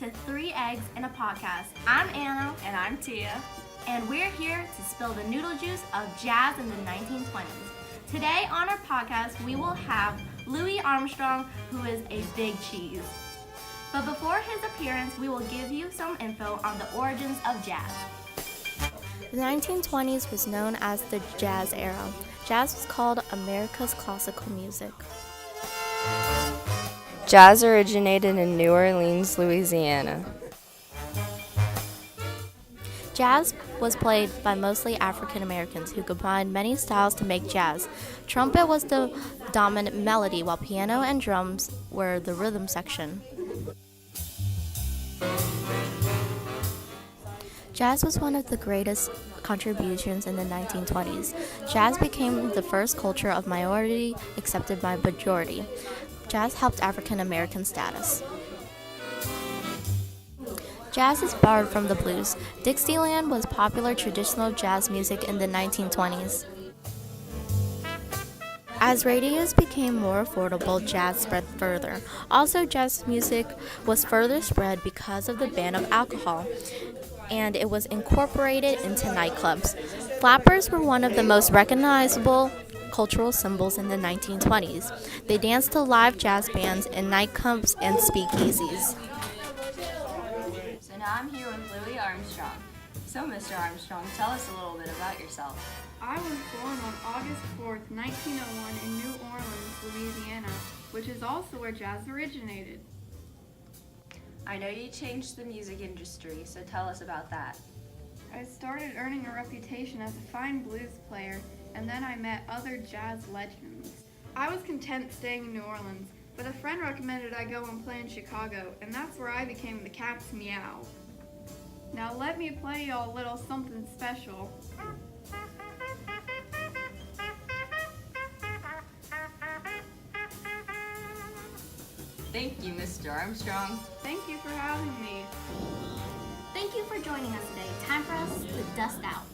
to Three Eggs in a Podcast. I'm Anna. And I'm Tia. And we're here to spill the noodle juice of jazz in the 1920s. Today on our podcast, we will have Louis Armstrong, who is a big cheese. But before his appearance, we will give you some info on the origins of jazz. The 1920s was known as the jazz era. Jazz was called America's classical music. Jazz originated in New Orleans, Louisiana. Jazz was played by mostly African Americans who combined many styles to make jazz. Trumpet was the dominant melody, while piano and drums were the rhythm section. Jazz was one of the greatest contributions in the 1920s. Jazz became the first culture of minority accepted by majority. Jazz helped African American status. Jazz is borrowed from the blues. Dixieland was popular traditional jazz music in the 1920s. As radios became more affordable, jazz spread further. Also, jazz music was further spread because of the ban of alcohol, and it was incorporated into nightclubs. Flappers were one of the most recognizable cultural symbols in the 1920s. They danced to live jazz bands in nightclubs and speakeasies. So now I'm here with Louis Armstrong. So, Mr. Armstrong, tell us a little bit about yourself. I was born on August 4th, 1901 in New Orleans, Louisiana, which is also where jazz originated. I know you changed the music industry, so tell us about that. I started earning a reputation as a fine blues player, and then I met other jazz legends. I was content staying in New Orleans, but a friend recommended I go and play in Chicago, and that's where I became the Cat's Meow. Now let me play y'all a little something special. Thank you, Mr. Armstrong. Thank you for having me. Thank you for joining us today. Time for us to dust out.